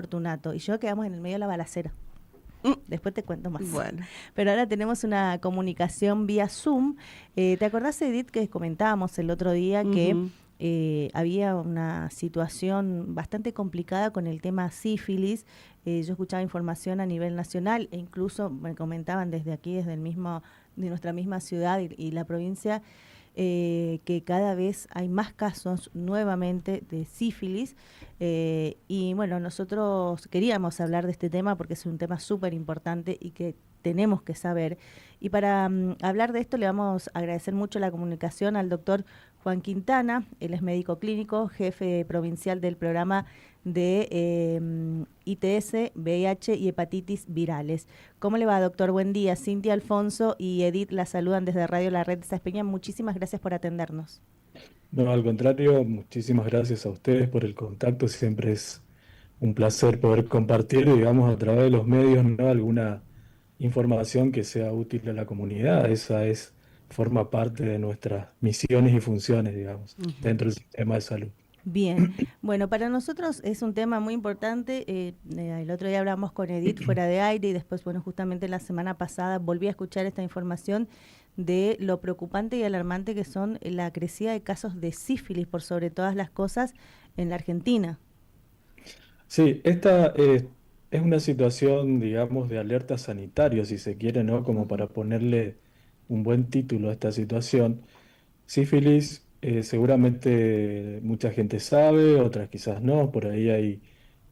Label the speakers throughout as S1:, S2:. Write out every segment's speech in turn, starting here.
S1: Fortunato y yo quedamos en el medio de la balacera.
S2: Mm,
S1: Después te cuento más.
S2: Bueno,
S1: Pero ahora tenemos una comunicación vía Zoom. ¿Te acordás, Edith, que comentábamos el otro día que
S2: ujú,
S1: había una situación bastante complicada con el tema sífilis? Yo escuchaba información a nivel nacional e incluso me comentaban desde aquí, desde el mismo, de nuestra misma ciudad y la provincia, que cada vez hay más casos nuevamente de sífilis. Y bueno, nosotros queríamos hablar de este tema porque es un tema súper importante y que tenemos que saber. Y para hablar de esto le vamos a agradecer mucho la comunicación al doctor Juan Quintana. Él es médico clínico, jefe provincial del programa de ITS, VIH y hepatitis virales. ¿Cómo le va, doctor? Buen día. Cintia, Alfonso y Edith la saludan desde Radio La Red de Saspeña. Muchísimas gracias por atendernos.
S3: No, al contrario, muchísimas gracias a ustedes por el contacto. Siempre es un placer poder compartir, digamos, a través de los medios, ¿no? Alguna información que sea útil a la comunidad. Forma parte de nuestras misiones y funciones, digamos,
S2: ujú.
S3: dentro del sistema de salud.
S1: Bien, bueno, para nosotros es un tema muy importante. El otro día hablamos con Edith fuera de aire y después, bueno, justamente la semana pasada volví a escuchar esta información de lo preocupante y alarmante que son la crecida de casos de sífilis por sobre todas las cosas en la Argentina.
S3: Sí, esta es una situación, digamos, de alerta sanitaria, si se quiere, ¿no? Como
S1: Ujú.
S3: para ponerle un buen título a esta situación. Sífilis, seguramente mucha gente sabe, otras quizás no, por ahí hay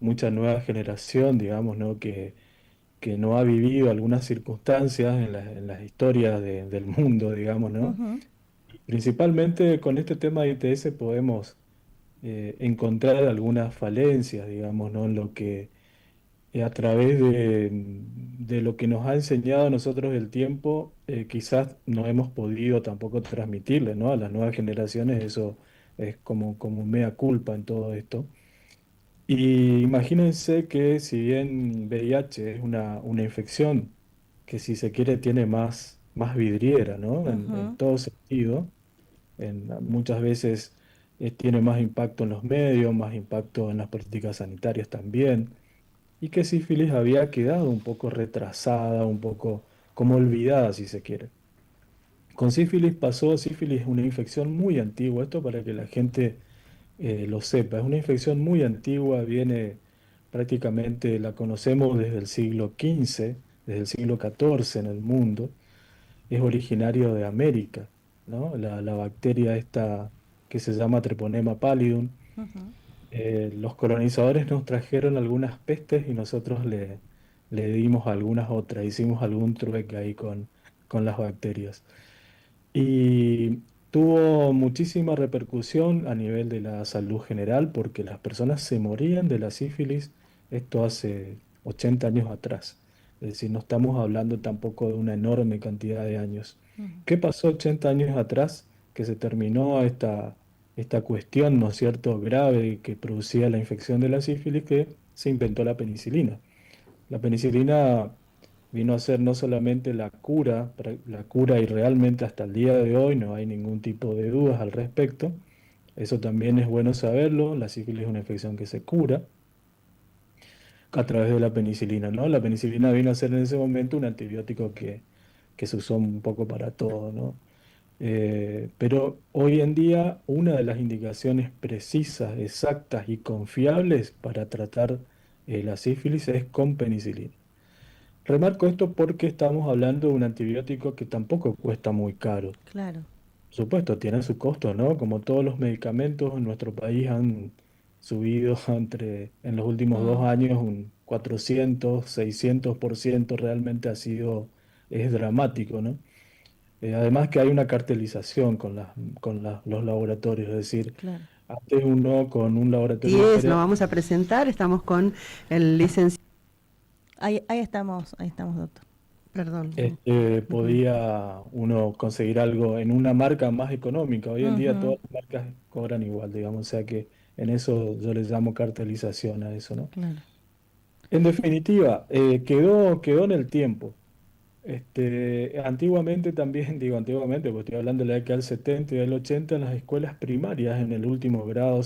S3: mucha nueva generación, digamos, ¿no? Que no ha vivido algunas circunstancias en las historias del mundo, digamos, ¿no?
S1: Ujú.
S3: Principalmente con este tema de ITS podemos encontrar algunas falencias, digamos, ¿no? En lo que a través de lo que nos ha enseñado a nosotros el tiempo, quizás no hemos podido tampoco transmitirle, ¿no? A las nuevas generaciones, eso es como mea culpa en todo esto. Y imagínense que si bien VIH es una infección que si se quiere tiene más vidriera, ¿no? En
S1: Ujú.
S3: todo sentido, muchas veces tiene más impacto en los medios, más impacto en las políticas sanitarias también y que sífilis había quedado un poco retrasada, un poco como olvidada, si se quiere. Con sífilis es una infección muy antigua, esto para que la gente lo sepa, es una infección muy antigua, viene prácticamente, la conocemos desde el siglo XV, desde el siglo XIV en el mundo, es originario de América, ¿no? La bacteria esta que se llama Treponema pallidum.
S1: Ujú.
S3: Los colonizadores nos trajeron algunas pestes y nosotros le dimos algunas otras, hicimos algún trueque ahí con las bacterias. Y tuvo muchísima repercusión a nivel de la salud general porque las personas se morían de la sífilis, esto hace 80 años atrás. Es decir, no estamos hablando tampoco de una enorme cantidad de años. ¿Qué pasó 80 años atrás? Que se terminó esta cuestión, ¿no es cierto?, grave que producía la infección de la sífilis, que se inventó la penicilina. La penicilina vino a ser no solamente la cura y realmente hasta el día de hoy no hay ningún tipo de dudas al respecto. Eso también es bueno saberlo. La sífilis es una infección que se cura a través de la penicilina, ¿no? La penicilina vino a ser en ese momento un antibiótico que se usó un poco para todo, ¿no? Pero hoy en día una de las indicaciones precisas, exactas y confiables para tratar la sífilis es con penicilina. Remarco esto porque estamos hablando de un antibiótico que tampoco cuesta muy caro.
S1: Claro.
S3: Por supuesto, tiene su costo, ¿no? Como todos los medicamentos en nuestro país han subido en los últimos dos
S1: Mm.
S3: años un 400, 600%, realmente es dramático, ¿no? Además que hay una cartelización los laboratorios, es decir,
S1: Claro.
S3: antes uno con un
S2: Así
S3: laboratorio
S2: es, nos
S3: diferente
S2: vamos a presentar, estamos con el licenciado,
S1: Ahí estamos, doctor.
S2: perdón. Ujú.
S3: podía uno conseguir algo en una marca más económica. Hoy en día
S1: Ujú.
S3: todas las marcas cobran igual, digamos, o sea que en eso yo le llamo cartelización a eso, ¿no?
S1: Claro.
S3: En definitiva, quedó en el tiempo. Antiguamente también, digo antiguamente, porque estoy hablando de la década del 70 y del 80, en las escuelas primarias, en el último grado,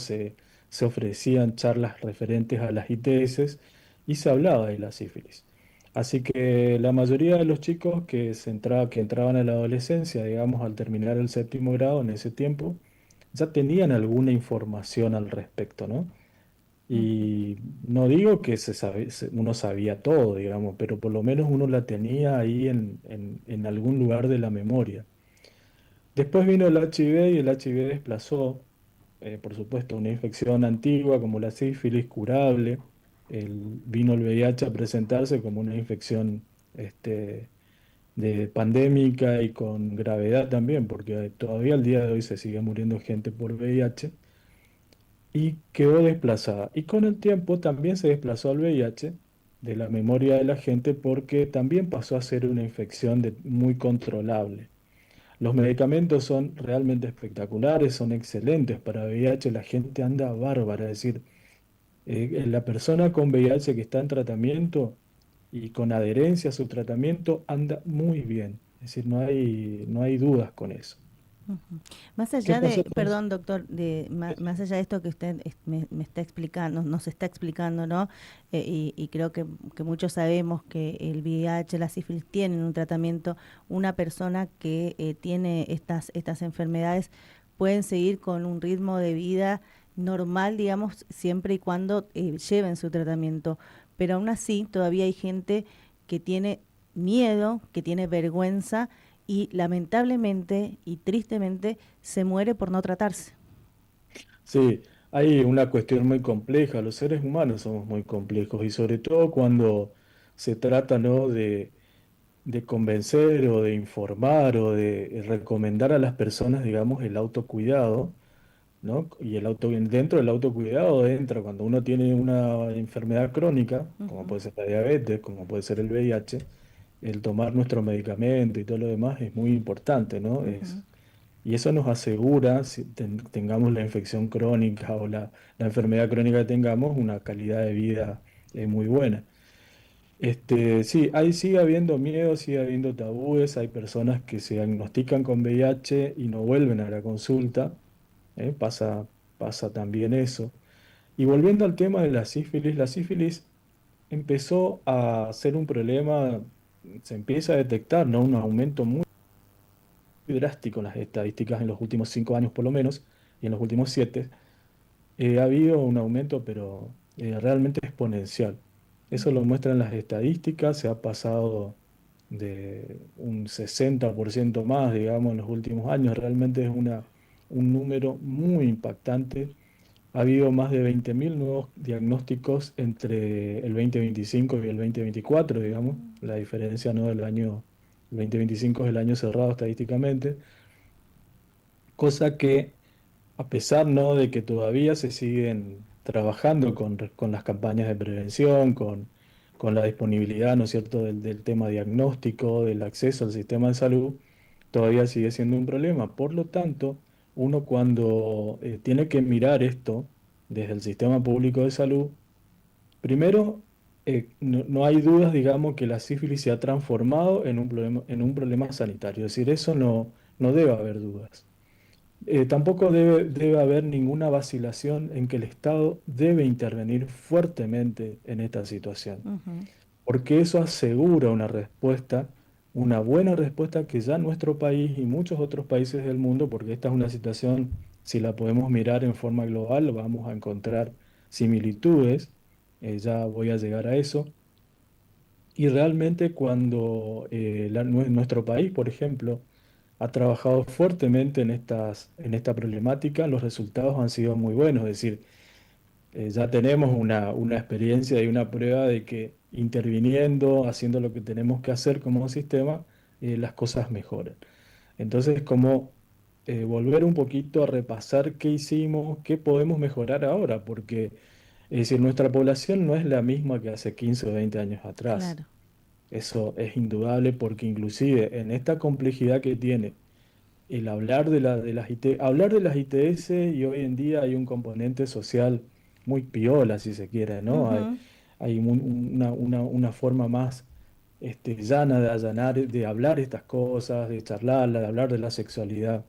S3: se ofrecían charlas referentes a las ITS y se hablaba de la sífilis. Así que la mayoría de los chicos que entraban a la adolescencia, digamos, al terminar el séptimo grado en ese tiempo, ya tenían alguna información al respecto, ¿no?
S1: Ujú.
S3: Y no digo que uno sabía todo, digamos, pero por lo menos uno la tenía ahí en algún lugar de la memoria. Después vino el HIV y el HIV desplazó, por supuesto, una infección antigua como la sífilis curable. Vino el VIH a presentarse como una infección este, de pandémica y con gravedad también, porque todavía al día de hoy se sigue muriendo gente por VIH y quedó desplazada. Y con el tiempo también se desplazó al VIH de la memoria de la gente porque también pasó a ser una infección muy controlable. Los medicamentos son realmente espectaculares, son excelentes para VIH, la gente anda bárbara, es decir, la persona con VIH que está en tratamiento y con adherencia a su tratamiento anda muy bien, es decir, no hay dudas con eso.
S1: Ujú. Más
S3: ¿Qué
S1: allá
S3: pasó
S1: de,
S3: con
S1: perdón, doctor, más allá de esto que usted me está explicando, nos está explicando, ¿no? Y creo que muchos sabemos que el VIH, la sífilis tienen un tratamiento. Una persona que tiene estas enfermedades pueden seguir con un ritmo de vida normal, digamos, siempre y cuando lleven su tratamiento. Pero aún así, todavía hay gente que tiene miedo, que tiene vergüenza y lamentablemente y tristemente se muere por no tratarse.
S3: Sí, hay una cuestión muy compleja. Los seres humanos somos muy complejos y sobre todo cuando se trata, ¿no? de convencer o de informar o de recomendar a las personas, digamos, el autocuidado, ¿no? Y dentro del autocuidado entra cuando uno tiene una enfermedad crónica, como
S1: Ujú,
S3: puede ser la diabetes, como puede ser el VIH, el tomar nuestro medicamento y todo lo demás es muy importante, ¿no?
S1: ujú.
S3: Y eso nos asegura, si tengamos la infección crónica o la enfermedad crónica que tengamos, una calidad de vida muy buena. Sí, ahí sigue habiendo miedo, sigue habiendo tabúes, hay personas que se diagnostican con VIH y no vuelven a la consulta, ¿eh? Pasa también eso. Y volviendo al tema de la sífilis empezó a ser un problema, se empieza a detectar, ¿no? Un aumento muy drástico en las estadísticas en los últimos 5 años por lo menos, y en los últimos 7, ha habido un aumento, pero realmente exponencial. Eso lo muestran las estadísticas, se ha pasado de un 60% más, digamos, en los últimos años. Realmente es un número muy impactante. Ha habido más de 20.000 nuevos diagnósticos entre el 2025 y el 2024, digamos. La diferencia, ¿no? El 2025 es el año cerrado estadísticamente, cosa que a pesar, ¿no? de que todavía se siguen trabajando con las campañas de prevención, con la disponibilidad, ¿no es cierto?, del tema diagnóstico, del acceso al sistema de salud, todavía sigue siendo un problema. Por lo tanto, uno cuando tiene que mirar esto desde el sistema público de salud, primero, no hay dudas, digamos, que la sífilis se ha transformado en un problema sanitario. Es decir, eso no debe haber dudas. Tampoco debe haber ninguna vacilación en que el Estado debe intervenir fuertemente en esta situación,
S1: Ujú.
S3: porque eso asegura una respuesta, una buena respuesta que ya nuestro país y muchos otros países del mundo, porque esta es una situación, si la podemos mirar en forma global, vamos a encontrar similitudes, ya voy a llegar a eso, y realmente cuando nuestro país, por ejemplo, ha trabajado fuertemente en esta problemática, los resultados han sido muy buenos. Es decir, ya tenemos una experiencia y una prueba de que interviniendo, haciendo lo que tenemos que hacer como sistema, las cosas mejoran. Entonces, como volver un poquito a repasar qué hicimos, qué podemos mejorar ahora, porque es decir, nuestra población no es la misma que hace 15 o 20 años atrás.
S1: Claro.
S3: Eso es indudable porque inclusive en esta complejidad que tiene el hablar de las ITS y hoy en día hay un componente social muy piola, si se quiere, ¿no? Hay,
S1: Ujú.
S3: hay una forma más llana de hablar estas cosas, de charlarla, de hablar de la sexualidad.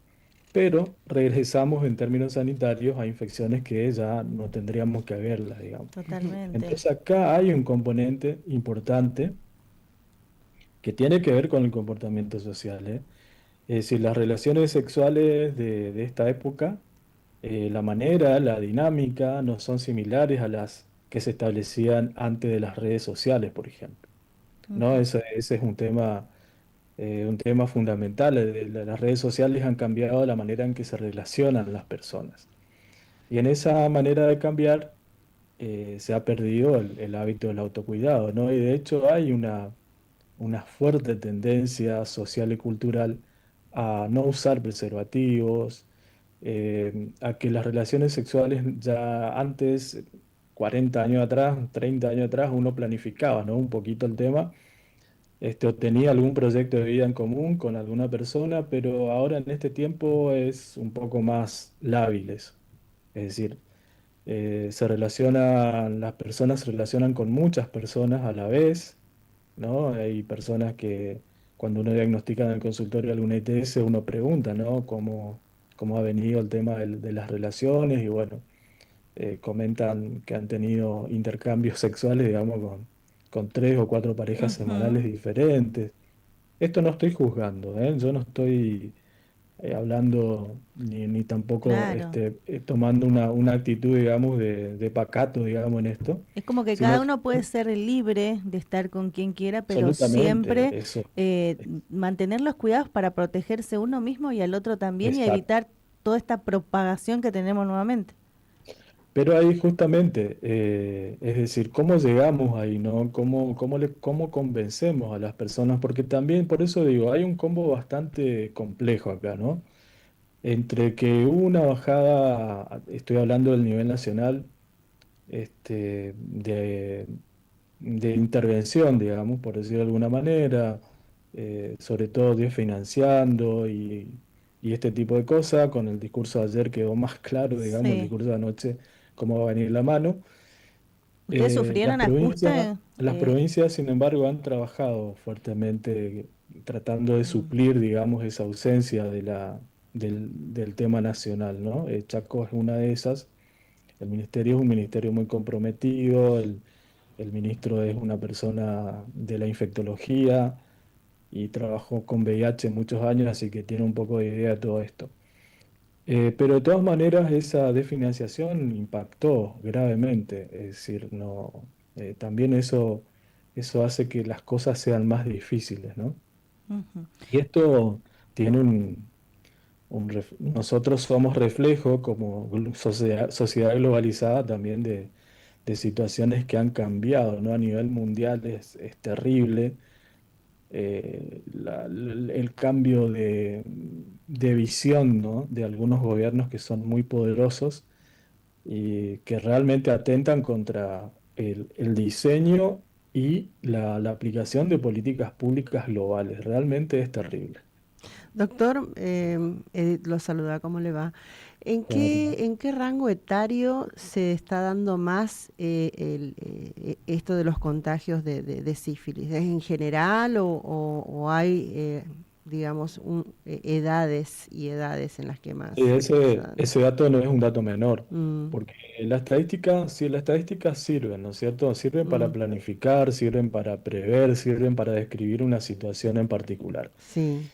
S3: pero regresamos en términos sanitarios a infecciones que ya no tendríamos que haberlas, digamos.
S1: Totalmente.
S3: Entonces acá hay un componente importante que tiene que ver con el comportamiento social, ¿eh? Es decir, las relaciones sexuales de esta época, la manera, la dinámica no son similares a las que se establecían antes de las redes sociales, por ejemplo. ¿No?
S1: Ujú.
S3: Ese es un tema fundamental. Las redes sociales han cambiado la manera en que se relacionan las personas. Y en esa manera de cambiar se ha perdido el hábito del autocuidado, ¿no? Y de hecho hay una fuerte tendencia social y cultural a no usar preservativos, a que las relaciones sexuales ya antes, 40 años atrás, 30 años atrás, uno planificaba, ¿no? Un poquito el tema, o tenía algún proyecto de vida en común con alguna persona, pero ahora en este tiempo es un poco más lábiles. Es decir, las personas se relacionan con muchas personas a la vez, ¿no? Hay personas que cuando uno diagnostica en el consultorio alguna ITS, uno pregunta, ¿no? ¿Cómo ha venido el tema de las relaciones? Y bueno, comentan que han tenido intercambios sexuales, digamos, con tres o cuatro parejas semanales
S1: Ujú.
S3: diferentes. Esto no estoy juzgando, ¿eh? Yo no estoy hablando ni tampoco
S1: Claro.
S3: tomando una actitud, digamos, de pacato, digamos, en esto,
S1: Es como que
S3: sino
S1: cada
S3: que
S1: uno puede ser libre de estar con quien quiera, pero
S3: absolutamente
S1: siempre
S3: eso.
S1: mantener los cuidados para protegerse uno mismo y al otro también y
S3: Exacto.
S1: evitar toda esta propagación que tenemos nuevamente.
S3: Pero ahí justamente, es decir, ¿cómo llegamos ahí, no? ¿Cómo convencemos a las personas? Porque también, por eso digo, hay un combo bastante complejo acá, ¿no? Entre que hubo una bajada, estoy hablando del nivel nacional, de intervención, digamos, por decirlo de alguna manera, sobre todo Dios financiando y este tipo de cosas. Con el discurso de ayer quedó más claro, digamos, el
S1: Sí.
S3: discurso de anoche, cómo va a venir la mano.
S1: ¿Ustedes sufrieron ajuste?
S3: Las provincias, sin embargo, han trabajado fuertemente tratando de
S1: Mm,
S3: suplir, digamos, esa ausencia del tema nacional, ¿no? Chaco es una de esas. El ministerio es un ministerio muy comprometido, el ministro es una persona de la infectología y trabajó con VIH muchos años, así que tiene un poco de idea de todo esto. Pero de todas maneras, esa desfinanciación impactó gravemente, es decir, no, también eso hace que las cosas sean más difíciles, ¿no?
S1: ujú.
S3: Y esto tiene nosotros somos reflejo como sociedad globalizada también de situaciones que han cambiado, ¿no? A nivel mundial es terrible el cambio de visión, ¿no? De algunos gobiernos que son muy poderosos y que realmente atentan contra el diseño y la aplicación de políticas públicas globales. Realmente es terrible.
S2: Doctor, Edith lo saluda, ¿cómo le va?
S3: ¿Cómo te va?
S2: En qué rango etario se está dando más esto de los contagios de sífilis? ¿Es en general o hay, digamos, edades y edades en las que
S3: Sí,
S2: más se dan?
S3: ese dato no es un dato menor,
S2: Mm,
S3: porque sí, las estadísticas sirven, ¿no es cierto? Sirven para
S2: mm,
S3: planificar, sirven para prever, sirven para describir una situación en particular.
S2: sí.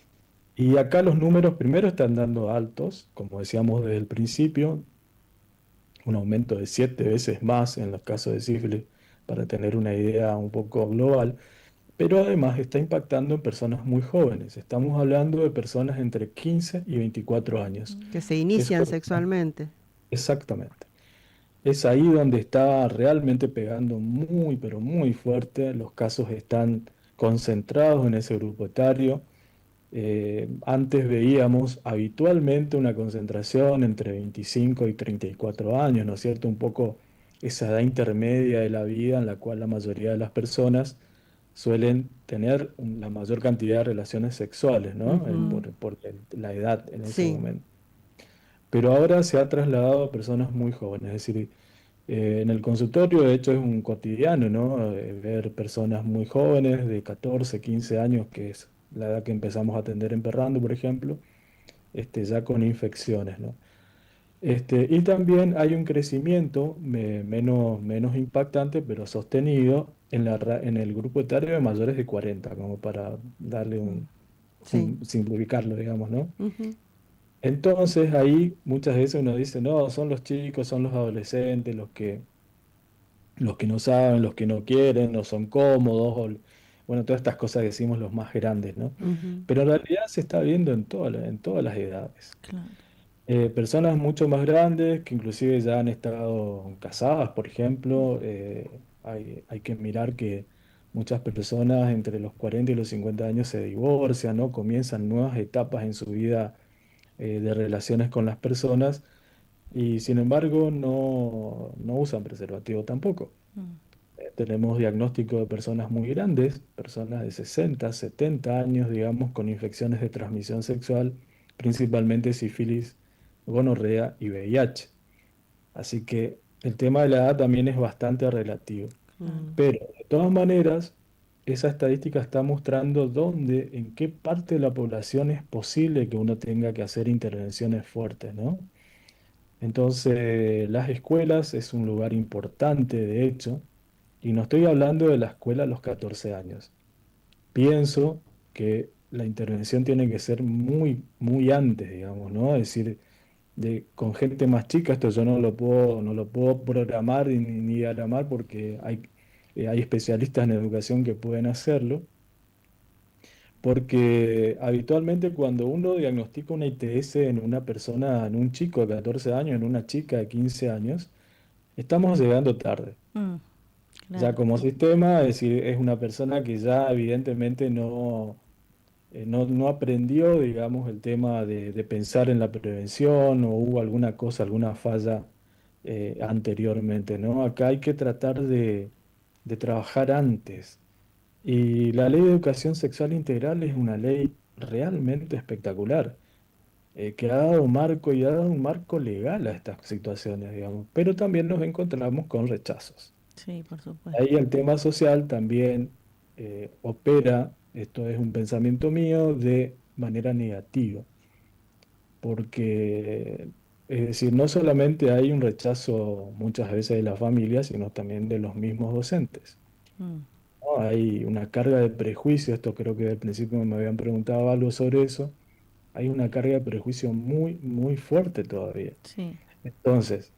S3: Y acá los números primero están dando altos, como decíamos desde el principio, un aumento de 7 veces más en los casos de sífilis, para tener una idea un poco global, pero además está impactando en personas muy jóvenes. Estamos hablando de personas entre 15 y 24 años.
S2: Que se
S3: Eso
S2: inician
S3: es
S2: sexualmente.
S3: exactamente. Es ahí donde está realmente pegando muy, pero muy fuerte. Los casos están concentrados en ese grupo etario. Antes veíamos habitualmente una concentración entre 25 y 34 años, ¿no es cierto? Un poco esa edad intermedia de la vida en la cual la mayoría de las personas suelen tener la mayor cantidad de relaciones sexuales, ¿no?
S2: Ujú,
S3: La edad en ese
S2: sí.
S3: momento. Pero ahora se ha trasladado a personas muy jóvenes, es decir, en el consultorio, de hecho, es un cotidiano, ¿no? Ver personas muy jóvenes, de 14, 15 años, que es la edad que empezamos a atender en Perrando, por ejemplo, ya con infecciones, ¿no? Y también hay un crecimiento menos impactante, pero sostenido en el grupo etario de mayores de 40, como para darle
S1: Mm,
S2: Sí.
S3: simplificarlo, digamos, ¿no?
S2: Ujú.
S3: Entonces ahí muchas veces uno dice, no, son los chicos, son los adolescentes los que no saben, los que no quieren, no son cómodos, bueno, todas estas cosas que decimos los más grandes, ¿no?
S2: Ujú.
S3: Pero en realidad se está viendo en todas las edades.
S1: claro.
S3: Personas mucho más grandes que inclusive ya han estado casadas, por ejemplo, hay que mirar que muchas personas entre los 40 y los 50 años se divorcian, ¿no? Comienzan nuevas etapas en su vida de relaciones con las personas y sin embargo no usan preservativo tampoco.
S1: Mm,
S3: Tenemos diagnóstico de personas muy grandes, personas de 60, 70 años, digamos, con infecciones de transmisión sexual, principalmente sífilis, gonorrea y VIH. Así que el tema de la edad también es bastante relativo.
S1: claro.
S2: Mm.
S3: Pero de todas maneras, esa estadística está mostrando dónde, en qué parte de la población es posible que uno tenga que hacer intervenciones fuertes, ¿no? Entonces, las escuelas es un lugar importante, de hecho, y no estoy hablando de la escuela a los 14 años. Pienso que la intervención tiene que ser muy antes, digamos, ¿no? Es decir, con gente más chica, esto yo no lo puedo programar ni diagramar porque hay especialistas en educación que pueden hacerlo, porque habitualmente cuando uno diagnostica una ITS en una persona, en un chico de 14 años, en una chica de 15 años, estamos llegando tarde.
S1: Mm,
S3: Ya
S1: claro.
S3: como sistema, es decir, es una persona que ya evidentemente no aprendió, digamos, el tema de pensar en la prevención o hubo alguna cosa, alguna falla anteriormente, ¿no? Acá hay que tratar de trabajar antes. Y la ley de educación sexual integral es una ley realmente espectacular, que ha dado marco y ha dado un marco legal a estas situaciones, digamos, pero también nos encontramos con rechazos.
S1: Sí, por supuesto.
S3: Ahí el tema social también opera, esto es un pensamiento mío, de manera negativa, porque es decir, no solamente hay un rechazo muchas veces de la familia, sino también de los mismos docentes,
S1: Mm,
S3: ¿no? Hay una carga de prejuicio, esto creo que al principio me habían preguntado algo sobre eso, hay una carga de prejuicio muy fuerte todavía.
S1: sí.
S3: Entonces,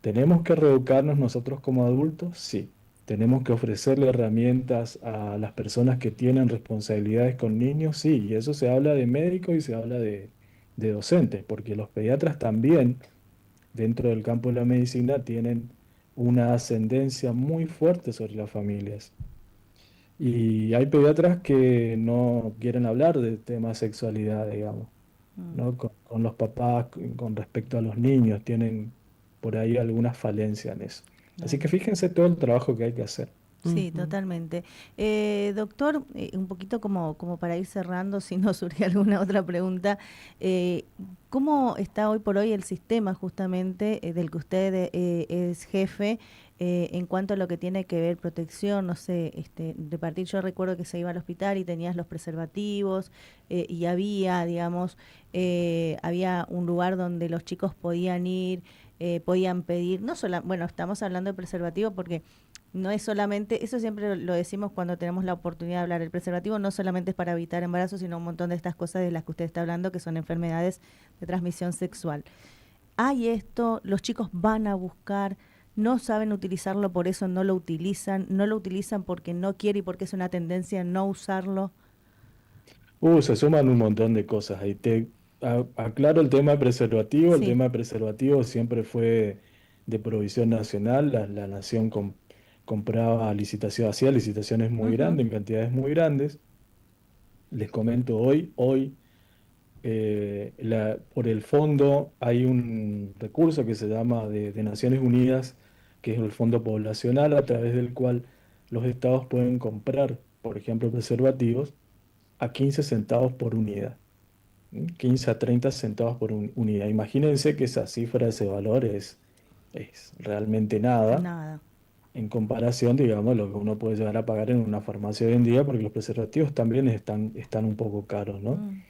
S3: ¿tenemos que reeducarnos nosotros como adultos? Sí. ¿Tenemos que ofrecerle herramientas a las personas que tienen responsabilidades con niños? Sí. Y eso se habla de médicos y se habla de docentes, porque los pediatras también, dentro del campo de la medicina, tienen una ascendencia muy fuerte sobre las familias. Y hay pediatras que no quieren hablar de temas de sexualidad, digamos,
S1: Mm,
S3: ¿no? Con los papás, con respecto a los niños, tienen por ahí alguna falencia en eso. Así
S1: claro.
S3: que fíjense todo el trabajo que hay que hacer.
S1: Sí,
S2: Ujú.
S1: totalmente. Doctor, un poquito como para ir cerrando, si no surge alguna otra pregunta, eh, ¿cómo está hoy por hoy el sistema justamente del que usted es jefe en cuanto a lo que tiene que ver protección, no sé, repartir? Yo recuerdo que se iba al hospital y tenías los preservativos y había, digamos, había un lugar donde los chicos podían ir, podían pedir, no solo, bueno, estamos hablando de preservativo porque no es solamente, eso siempre lo decimos cuando tenemos la oportunidad de hablar, el preservativo no solamente es para evitar embarazos, sino un montón de estas cosas de las que usted está hablando, que son enfermedades de transmisión sexual. Hay esto, los chicos van a buscar, no saben utilizarlo, por eso no lo utilizan porque no quiere y porque es una tendencia no usarlo.
S3: Se suman un montón de cosas. Ahí aclaro el tema de preservativo. El
S1: Sí.
S3: tema de preservativo siempre fue de provisión nacional. La nación compraba licitación, hacía licitaciones muy
S1: Ujú.
S3: grandes, en cantidades muy grandes. Les comento hoy por el fondo hay un recurso que se llama de Naciones Unidas, que es el Fondo Poblacional, a través del cual los estados pueden comprar, por ejemplo, preservativos a 15 centavos por unidad. 15 a 30 centavos por unidad. Imagínense que esa cifra, ese valor es realmente nada
S1: Nada.
S3: en comparación, digamos, a lo que uno puede llegar a pagar en una farmacia hoy en día, porque los preservativos también están un poco caros, ¿no?
S1: Mm.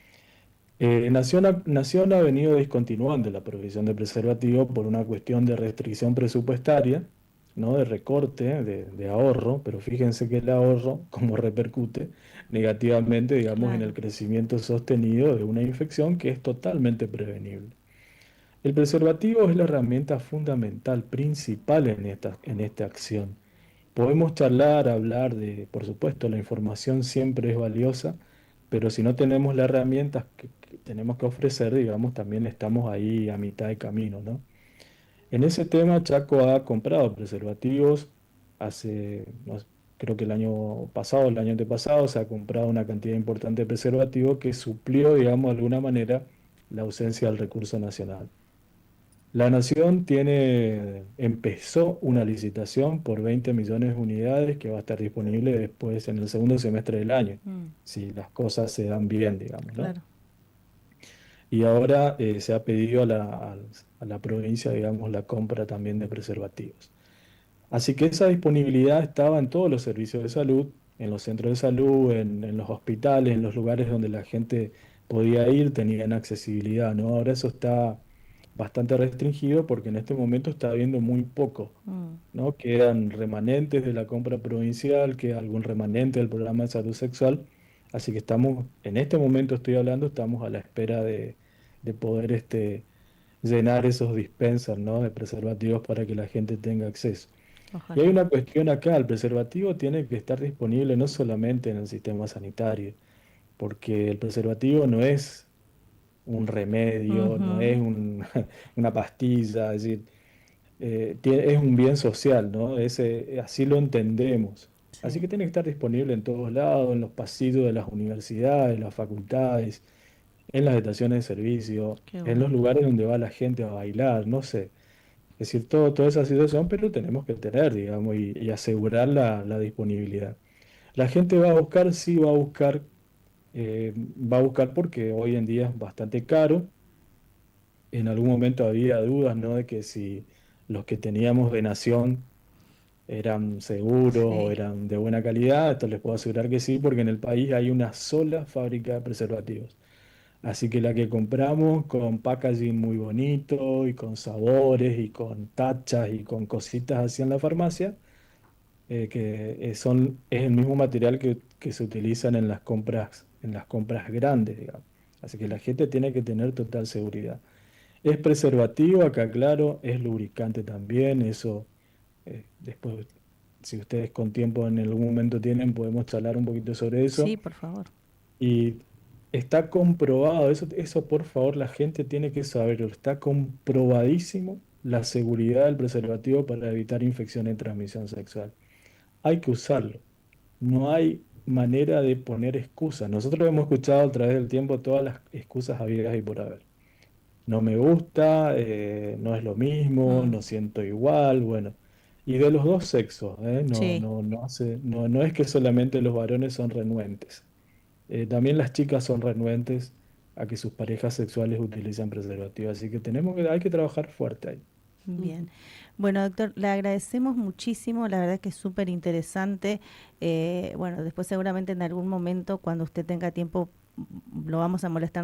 S3: Nación ha venido discontinuando la provisión de preservativo por una cuestión de restricción presupuestaria, ¿no? De recorte, de ahorro, pero fíjense que el ahorro, como repercute negativamente, digamos, en el
S1: Claro.
S3: crecimiento sostenido de una infección que es totalmente prevenible. El preservativo es la herramienta fundamental, principal en esta acción. Podemos charlar, hablar de, por supuesto, la información siempre es valiosa, pero si no tenemos las herramientas que tenemos que ofrecer, digamos, también estamos ahí a mitad de camino, ¿no? En ese tema, Chaco ha comprado preservativos hace, creo que el año pasado, el año antepasado, se ha comprado una cantidad importante de preservativos que suplió, digamos, de alguna manera la ausencia del recurso nacional. La Nación empezó una licitación por 20 millones de unidades que va a estar disponible después en el segundo semestre del año,
S1: Mm,
S3: si las cosas se dan bien, digamos, ¿no?
S1: claro.
S3: Y ahora se ha pedido a la provincia, digamos, la compra también de preservativos. Así que esa disponibilidad estaba en todos los servicios de salud, en los centros de salud, en los hospitales, en los lugares donde la gente podía ir, tenían accesibilidad, ¿no? Ahora eso está bastante restringido porque en este momento está habiendo muy poco,
S1: Mm,
S3: ¿no? Quedan remanentes de la compra provincial, queda algún remanente del programa de salud sexual, así que estamos, en este momento estoy hablando, estamos a la espera de poder llenar esos dispensers, ¿no? De preservativos para que la gente tenga acceso. Y hay
S1: ojalá.
S3: una cuestión acá, el preservativo tiene que estar disponible no solamente en el sistema sanitario, porque el preservativo no es un remedio, no
S1: Ujú,
S3: es una pastilla, es decir, es un bien social, ¿no? Así lo entendemos. Así
S1: sí,
S3: que tiene que estar disponible en todos lados, en los pasillos de las universidades, las facultades, en las estaciones de servicio,
S1: qué
S3: en los
S1: bueno.
S3: lugares donde va la gente a bailar, no sé. Es decir, toda esa situación, pero tenemos que tener, digamos, y asegurar la disponibilidad. La gente va a buscar, sí va a buscar porque hoy en día es bastante caro. En algún momento había dudas, ¿no? De que si los que teníamos de Nación eran seguros o
S1: Sí.
S3: eran de buena calidad. Esto les puedo asegurar que sí, porque en el país hay una sola fábrica de preservativos. Así que la que compramos con packaging muy bonito y con sabores y con tachas y con cositas así en la farmacia, es el mismo material que se utilizan en las compras grandes, digamos. Así que la gente tiene que tener total seguridad. Es preservativo, acá claro, es lubricante también, eso después, si ustedes con tiempo en algún momento tienen, podemos charlar un poquito sobre eso.
S1: Sí, por favor.
S3: Y está comprobado, eso por favor la gente tiene que saberlo, está comprobadísimo la seguridad del preservativo para evitar infección de transmisión sexual. Hay que usarlo, no hay manera de poner excusas. Nosotros hemos escuchado a través del tiempo todas las excusas habidas y por haber. No me gusta, no es lo mismo,
S1: Mm,
S3: no siento igual, bueno. Y de los dos sexos, ¿eh?
S1: sí.
S3: No es que solamente los varones son renuentes. También las chicas son renuentes a que sus parejas sexuales utilicen preservativo. Así que hay que trabajar fuerte ahí.
S1: Bien. Bueno, doctor, le agradecemos muchísimo, la verdad es que es súper interesante. Bueno, después seguramente en algún momento, cuando usted tenga tiempo, lo vamos a molestar